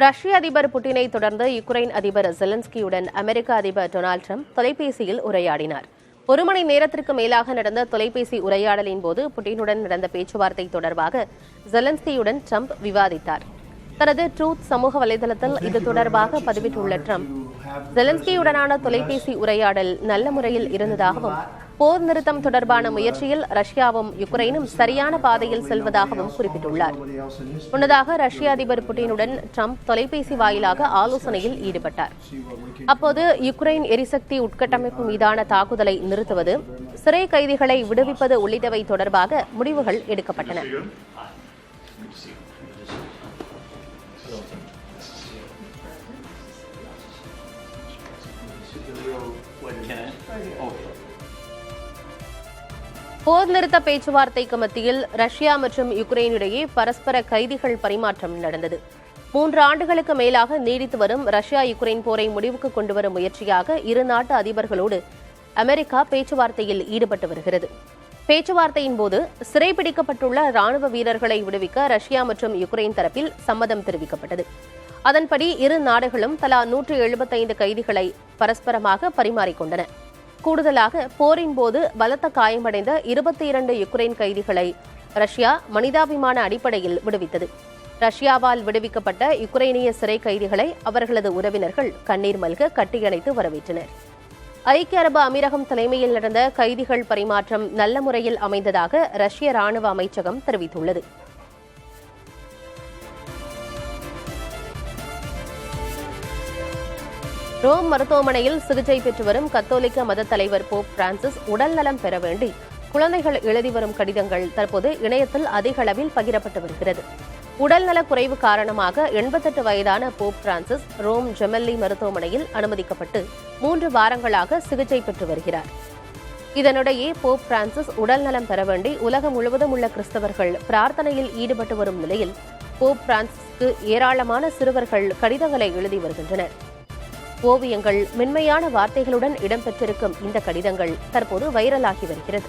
ரஷ்ய அதிபர் புட்டினை தொடர்ந்து யுக்ரைன் அதிபர் ஜெலன்ஸ்கியுடன் அமெரிக்க அதிபர் டொனால்டு ட்ரம்ப் தொலைபேசியில் உரையாடினார். 1 மணி நேரத்திற்கு மேலாக நடந்த தொலைபேசி உரையாடலின் போது புட்டினுடன் நடந்த பேச்சுவார்த்தை தொடர்பாக ஜெலன்ஸ்கியுடன் ட்ரம்ப் விவாதித்தார். தனது ட்ரூத் சமூக வலைதளத்தில் இது தொடர்பாக பதிவிட்டுள்ள ட்ரம்ப், ஜெலன்ஸ்கியுடனான தொலைபேசி உரையாடல் நல்ல முறையில் இருந்ததாகவும் போர் நிறுத்தம் தொடர்பான முயற்சியில் ரஷ்யாவும் யுக்ரைனும் சரியான பாதையில் செல்வதாகவும் குறிப்பிட்டுள்ளார். முன்னதாக ரஷ்ய அதிபர் புட்டினுடன் ட்ரம்ப் தொலைபேசி வாயிலாக ஆலோசனையில் ஈடுபட்டார். அப்போது யுக்ரைன் எரிசக்தி உட்கட்டமைப்பு மீதான தாக்குதலை நிறுத்துவது, சிறை கைதிகளை விடுவிப்பது உள்ளிட்டவை தொடர்பாக முடிவுகள் எடுக்கப்பட்டன. போர் நிறுத்த பேச்சுவார்த்தைக்கு மத்தியில் ரஷ்யா மற்றும் யுக்ரைன் இடையே பரஸ்பர கைதிகள் பரிமாற்றம் நடந்தது. 3 ஆண்டுகளுக்கு மேலாக நீடித்து வரும் ரஷ்யா யுக்ரைன் போரை முடிவுக்கு கொண்டுவரும் முயற்சியாக இரு நாட்டு அதிபர்களோடு அமெரிக்கா பேச்சுவார்த்தையில் ஈடுபட்டு வருகிறது. பேச்சுவார்த்தையின் போது சிறைபிடிக்கப்பட்டுள்ள ராணுவ வீரர்களை விடுவிக்க ரஷ்யா மற்றும் யுக்ரைன் தரப்பில் சம்மதம் தெரிவிக்கப்பட்டது. அதன்படி இரு நாடுகளும் தலா 175 கைதிகளை பரஸ்பரமாக பரிமாறிக்கொண்டன. கூடுதலாக போரின் போது பலத்த காயமடைந்த 22 யுக்ரைன் கைதிகளை ரஷ்யா மனிதாபிமான அடிப்படையில் விடுவித்தது. ரஷ்யாவால் விடுவிக்கப்பட்ட யுக்ரைனிய சிறை கைதிகளை அவர்களது உறவினர்கள் கண்ணீர் மல்க கட்டியணைத்து வரவேற்றனர். ஐக்கிய அரபு அமீரகம் தலைமையில் நடந்த கைதிகள் பரிமாற்றம் நல்ல முறையில் அமைந்ததாக ரஷ்ய ராணுவ அமைச்சகம் தெரிவித்துள்ளது. ரோம் மருத்துவமனையில் சிகிச்சை பெற்று வரும் கத்தோலிக்க மத தலைவர் போப் பிரான்சிஸ் உடல்நலம் பெற வேண்டி குழந்தைகள் எழுதி வரும் கடிதங்கள் தற்போது இணையத்தில் அதிக அளவில் பகிரப்பட்டு வருகிறது. உடல்நலக் குறைவு காரணமாக 88 வயதான போப் பிரான்சிஸ் ரோம் ஜெமெல்லி மருத்துவமனையில் அனுமதிக்கப்பட்டு 3 வாரங்களாக சிகிச்சை பெற்று வருகிறார். இதனிடையே போப் பிரான்சிஸ் உடல்நலம் பெற வேண்டி உலகம் முழுவதும் உள்ள கிறிஸ்தவர்கள் பிரார்த்தனையில் ஈடுபட்டு வரும் நிலையில் போப் பிரான்சிஸ்க்கு ஏராளமான சிறுவர்கள் கடிதங்களை எழுதி வருகின்றனர். ஓவியங்கள், மென்மையான வார்த்தைகளுடன் இடம்பெற்றிருக்கும் இந்த கடிதங்கள் தற்போது வைரலாகி வருகிறது.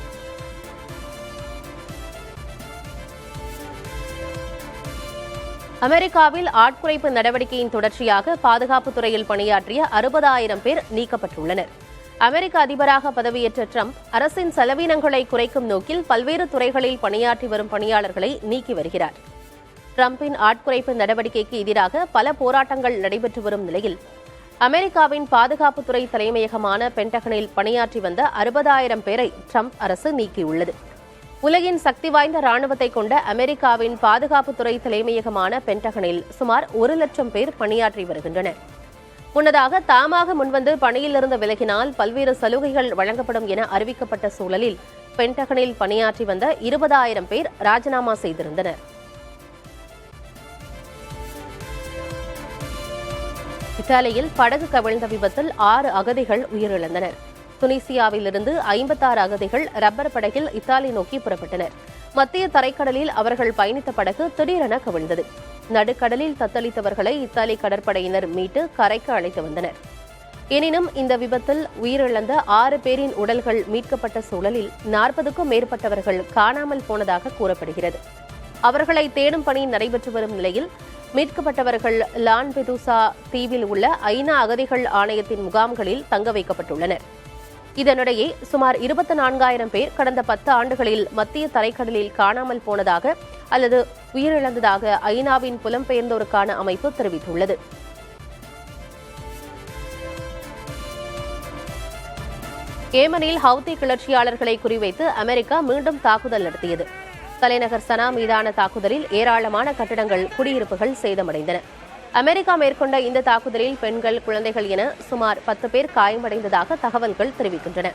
அமெரிக்காவில் ஆட்குறைப்பு நடவடிக்கையின் தொடர்ச்சியாக பாதுகாப்புத் துறையில் பணியாற்றிய 60,000 பேர் நீக்கப்பட்டுள்ளனர். அமெரிக்க அதிபராக பதவியேற்ற ட்ரம்ப் அரசின் செலவினங்களை குறைக்கும் நோக்கில் பல்வேறு துறைகளில் பணியாற்றி வரும் பணியாளர்களை நீக்கி வருகிறார். ட்ரம்பின் ஆட்குறைப்பு நடவடிக்கைக்கு எதிராக பல போராட்டங்கள் நடைபெற்று வரும் நிலையில் அமெரிக்காவின் பாதுகாப்புத்துறை தலைமையகமான பென்டகனில் பணியாற்றி வந்த 60,000 பேரை ட்ரம்ப் அரசு நீக்கியுள்ளது. உலகின் சக்தி வாய்ந்த ராணுவத்தை கொண்ட அமெரிக்காவின் பாதுகாப்புத்துறை தலைமையகமான பென்டகனில் சுமார் 1,00,000 பேர் பணியாற்றி வருகின்றனர். முன்னதாக தாமாக முன்வந்து பணியிலிருந்து விலகினால் பல்வேறு சலுகைகள் வழங்கப்படும் என அறிவிக்கப்பட்ட சூழலில் பென்டகனில் பணியாற்றி வந்த 20,000 பேர் ராஜினாமா செய்திருந்தனர். இத்தாலியில் படகு கவிழ்ந்த விபத்தில் 6 அகதிகள் உயிரிழந்தனர். துனிசியாவிலிருந்து 56 அகதிகள் ரப்பர் படகில் இத்தாலி நோக்கி புறப்பட்டனர். மத்திய தரைக்கடலில் அவர்கள் பயணித்த படகு திடீரென கவிழ்ந்தது. நடுக்கடலில் தத்தளித்தவர்களை இத்தாலி கடற்படையினர் மீட்டு கரைக்கு அழைத்து வந்தனர். எனினும் இந்த விபத்தில் உயிரிழந்த 6 பேரின் உடல்கள் மீட்கப்பட்ட சூழலில் 40க்கும் மேற்பட்டவர்கள் காணாமல் போனதாக கூறப்படுகிறது. அவர்களை தேடும் பணி நடைபெற்று வரும் நிலையில் மீட்கப்பட்டவர்கள் லாம்பெதூசா தீவில் உள்ள ஐநா அகதிகள் ஆணையத்தின் முகாம்களில் தங்க வைக்கப்பட்டுள்ளனர். இதனிடையே சுமார் 24,000 பேர் கடந்த 10 ஆண்டுகளில் மத்திய தரைக்கடலில் காணாமல் போனதாக அல்லது உயிரிழந்ததாக ஐநாவின் புலம்பெயர்ந்தோருக்கான அமைப்பு தெரிவித்துள்ளது. ஏமனில் ஹவுதி கிளர்ச்சியாளர்களை குறிவைத்து அமெரிக்கா மீண்டும் தாக்குதல் நடத்தியது. தலைநகர் சனா மீதான தாக்குதலில் ஏராளமான கட்டடங்கள், குடியிருப்புகள் சேதமடைந்தன. அமெரிக்கா மேற்கொண்ட இந்த தாக்குதலில் பெண்கள், குழந்தைகள் என சுமார் 10 பேர் காயமடைந்ததாக தகவல்கள் தெரிவிக்கின்றன.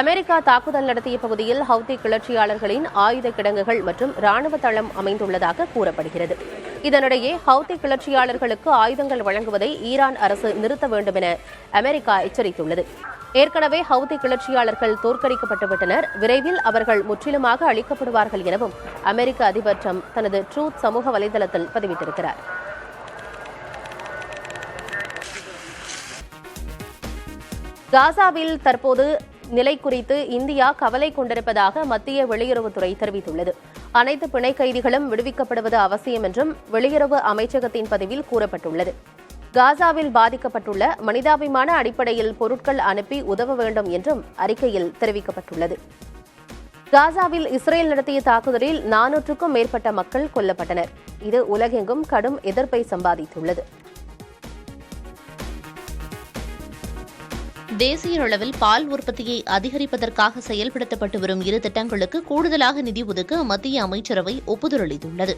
அமெரிக்கா தாக்குதல் நடத்திய பகுதியில் ஹவுதி கிளர்ச்சியாளர்களின் ஆயுத கிடங்குகள் மற்றும் ராணுவ தளம் அமைந்துள்ளதாக கூறப்படுகிறது. இதனிடையே ஹவுதி கிளர்ச்சியாளர்களுக்கு ஆயுதங்கள் வழங்குவதை ஈரான் அரசு நிறுத்த வேண்டும் என அமெரிக்கா எச்சரித்துள்ளது. ஏற்கனவே ஹவுதி கிளர்ச்சியாளர்கள் தோற்கடிக்கப்பட்டுவிட்டனர், விரைவில் அவர்கள் முற்றிலுமாக அழிக்கப்படுவார்கள் எனவும் அமெரிக்க அதிபர் ட்ரம்ப் தனது ட்ரூத் சமூக வலைதளத்தில் பதிவிட்டிருக்கிறார். காசாவில் தற்போது நிலை குறித்து இந்தியா கவலை கொண்டிருப்பதாக மத்திய வெளியுறவுத்துறை தெரிவித்துள்ளது. அனைத்து பிணை கைதிகளும் விடுவிக்கப்படுவது அவசியம் என்றும் வெளியுறவு அமைச்சகத்தின் பதிவில் கூறப்பட்டுள்ளது. காசாவில் பாதிக்கப்பட்டுள்ள மனிதாபிமான அடிப்படையில் பொருட்கள் அனுப்பி உதவ வேண்டும் என்றும் அறிக்கையில் தெரிவிக்கப்பட்டுள்ளது. காசாவில் இஸ்ரேல் நடத்திய தாக்குதலில் 400க்கும் மேற்பட்ட மக்கள் கொல்லப்பட்டனர். இது உலகெங்கும் கடும் எதிர்ப்பை சம்பாதித்துள்ளது. தேசிய அளவில் பால் உற்பத்தியை அதிகரிப்பதற்காக செயல்படுத்தப்பட்டு வரும் 2 திட்டங்களுக்கு கூடுதலாக நிதி ஒதுக்க மத்திய அமைச்சரவை ஒப்புதல் அளித்துள்ளது.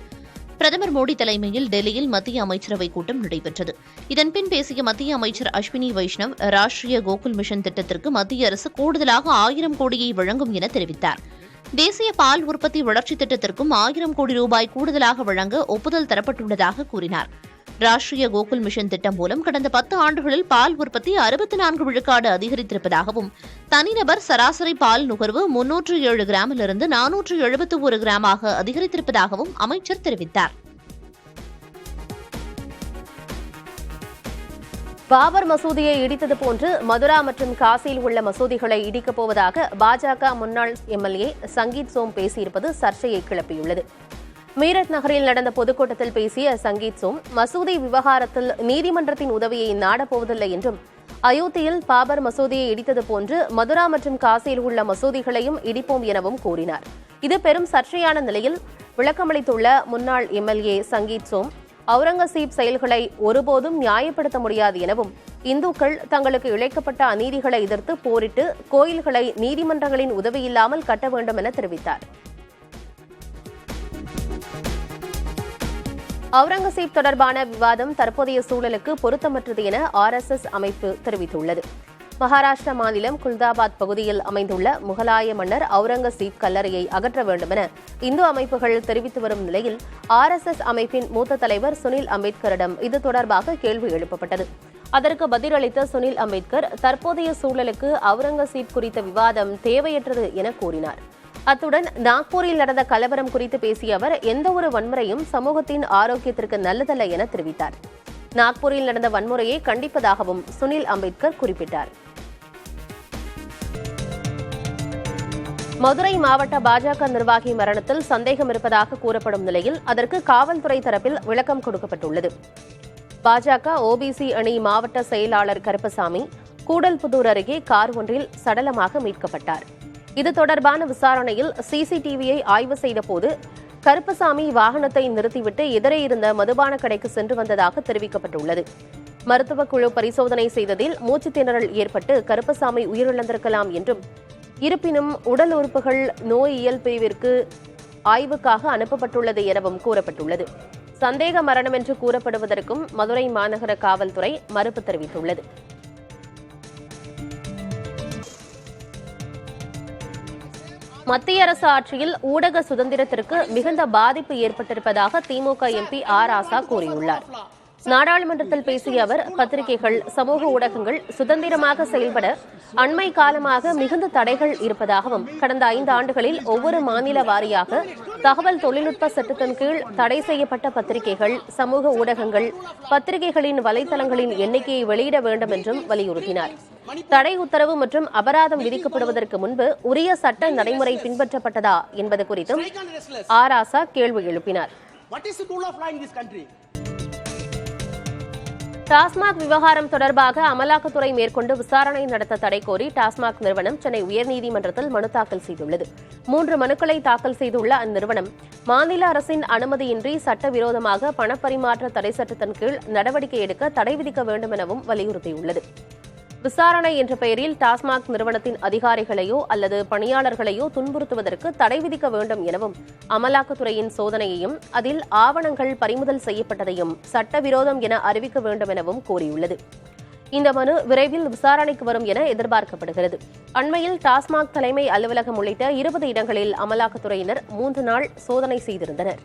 பிரதமர் மோடி தலைமையில் டெல்லியில் மத்திய அமைச்சரவை கூட்டம் நடைபெற்றது. இதன்பின் பேசிய மத்திய அமைச்சர் அஸ்வினி வைஷ்ணவ், ராஷ்டிரிய கோகுல் மிஷன் திட்டத்திற்கு மத்திய அரசு கூடுதலாக 1000 கோடியை வழங்கும் என தெரிவித்தார். தேசிய பால் உற்பத்தி வளர்ச்சி திட்டத்திற்கும் 1000 கோடி ரூபாய் கூடுதலாக வழங்க ஒப்புதல் தரப்பட்டுள்ளதாக கூறினார். ராஷ்டிரிய கோகுல் மிஷன் திட்டம் மூலம் கடந்த 10 ஆண்டுகளில் பால் உற்பத்தி 64 விழுக்காடு அதிகரித்திருப்பதாகவும், தனிநபர் சராசரி பால் நுகர்வு 307 கிராமிலிருந்து 471 கிராமாக அதிகரித்திருப்பதாகவும் அமைச்சர் தெரிவித்தார். பாபர் மசூதியை இடித்தது போன்று மதுரா மற்றும் காசியில் உள்ள மசூதிகளை இடிக்கப் போவதாக பாஜக முன்னாள் எம்எல்ஏ சங்கீத் சோம் பேசியிருப்பது சர்ச்சையை கிளப்பியுள்ளது. மீரட் நகரில் நடந்த பொதுக்கூட்டத்தில் பேசிய சங்கீத் சோம், மசூதி விவகாரத்தில் நீதிமன்றத்தின் உதவியை நாடப்போவதில்லை என்றும், அயோத்தியில் பாபர் மசூதியை இடித்தது போன்று மதுரா மற்றும் காசியில் உள்ள மசூதிகளையும் இடிப்போம் எனவும் கூறினார். இது பெரும் சர்ச்சையான நிலையில் விளக்கமளித்துள்ள முன்னாள் எம்எல்ஏ சங்கீத் சோம், அவுரங்கசீப் செயல்களை ஒருபோதும் நியாயப்படுத்த முடியாது எனவும், இந்துக்கள் தங்களுக்கு இழைக்கப்பட்ட அநீதிகளை எதிர்த்து போரிட்டு கோயில்களை நீதிமன்றங்களின் உதவியில்லாமல் கட்ட வேண்டும் என தெரிவித்தார். அவுரங்கசீப் தொடர்பான விவாதம் தற்போதைய சூழலுக்கு பொருத்தமற்றது என RSS அமைப்பு தெரிவித்துள்ளது. மகாராஷ்டிரா மாநிலம் குல்தாபாத் பகுதியில் அமைந்துள்ள முகலாய மன்னர் அவுரங்கசீப் கல்லறையை அகற்ற வேண்டும் என இந்து அமைப்புகள் தெரிவித்து வரும் நிலையில் RSS அமைப்பின் மூத்த தலைவர் சுனில் அம்பேத்கரிடம் இது தொடர்பாக கேள்வி எழுப்பப்பட்டது. அதற்கு பதிலளித்த சுனில் அம்பேத்கர், தற்போதைய சூழலுக்கு அவுரங்கசீப் குறித்த விவாதம் தேவையற்றது என கூறினார். அத்துடன் நாக்பூரில் நடந்த கலவரம் குறித்து பேசிய அவர், எந்தவொரு வன்முறையும் சமூகத்தின் ஆரோக்கியத்திற்கு நல்லதல்ல என தெரிவித்தார். நாக்பூரில் நடந்த வன்முறையை கண்டிப்பதாகவும் சுனில் அம்பேத்கர் குறிப்பிட்டார். மதுரை மாவட்ட பாஜக நிர்வாகி மரணத்தில் சந்தேகம் இருப்பதாக கூறப்படும் நிலையில் அதற்கு காவல்துறை தரப்பில் விளக்கம் கொடுக்கப்பட்டுள்ளது. பாஜக OBC அணி மாவட்ட செயலாளர் கருப்பசாமி கூடல்புதூர் அருகே கார் ஒன்றில் சடலமாக மீட்கப்பட்டார். இது தொடர்பான விசாரணையில் CCTVயை ஆய்வு செய்தபோது கருப்பசாமி வாகனத்தை நிறுத்திவிட்டு எதிரே இருந்த மதுபான கடைக்கு சென்று வந்ததாக தெரிவிக்கப்பட்டுள்ளது. மருத்துவக் குழு பரிசோதனை செய்ததில் மூச்சுத் திணறல் ஏற்பட்டு கருப்பசாமி உயிரிழந்திருக்கலாம் என்றும், இருப்பினும் உடல் உறுப்புகள் நோயியல் பிரிவிற்கு ஆய்வுக்காக அனுப்பப்பட்டுள்ளது எனவும் கூறப்பட்டுள்ளது. சந்தேக மரணம் என்று கூறப்படுவதற்கும் மதுரை மாநகர காவல்துறை மறுப்பு தெரிவித்துள்ளது. மத்திய அரசு ஆட்சியில் ஊடக சுதந்திரத்திற்கு மிகுந்த பாதிப்பு ஏற்பட்டிருப்பதாக திமுக MP R. ராசா கூறியுள்ளார். நாடாளுமன்றத்தில் பேசிய அவர், பத்திரிகைகள், சமூக ஊடகங்கள் சுதந்திரமாக செயல்பட அண்மை காலமாக மிகுந்த தடைகள் இருப்பதாகவும், கடந்த 5 ஆண்டுகளில் ஒவ்வொரு மாநில வாரியாக தகவல் தொழில்நுட்ப சட்டத்தின் கீழ் தடை செய்யப்பட்ட பத்திரிகைகள், சமூக ஊடகங்கள், பத்திரிகைகளின் வலைதளங்களின் எண்ணிக்கையை வெளியிட வேண்டும் என்றும் வலியுறுத்தினார். தடை உத்தரவு மற்றும் அபராதம் விதிக்கப்படுவதற்கு முன்பு உரிய சட்ட நடைமுறை பின்பற்றப்பட்டதா என்பது குறித்தும் R. ராசா கேள்வி எழுப்பினார். டாஸ்மாக் விவகாரம் தொடர்பாக அமலாக்கத்துறை மேற்கொண்டு விசாரணை நடத்த தடை கோரி டாஸ்மாக் நிறுவனம் சென்னை உயர்நீதிமன்றத்தில் மனு தாக்கல் செய்துள்ளது. 3 மனுக்களை தாக்கல் செய்துள்ள அந்நிறுவனம், மாநில அரசின் அனுமதியின்றி சட்டவிரோதமாக பணப்பரிமாற்ற தடை சட்டத்தின் கீழ் நடவடிக்கை எடுக்க தடை விதிக்க வேண்டும் எனவும் வலியுறுத்தியுள்ளது. விசாரணை என்ற பெயரில் டாஸ்மாக் நிறுவனத்தின் அதிகாரிகளையோ அல்லது பணியாளர்களையோ துன்புறுத்துவதற்கு தடை விதிக்க வேண்டும் எனவும், அமலாக்கத்துறையின் சோதனையையும் அதில் ஆவணங்கள் பறிமுதல் செய்யப்பட்டதையும் சட்டவிரோதம் என அறிவிக்க வேண்டும் எனவும் கோரியுள்ளது. இந்த மனு விரைவில் விசாரணைக்கு வரும் என எதிர்பார்க்கப்படுகிறது. அண்மையில் டாஸ்மாக் தலைமை அலுவலகம் உள்ளிட்ட 20 இடங்களில் அமலாக்கத்துறையினர் 3 நாள் சோதனை செய்திருந்தனர்.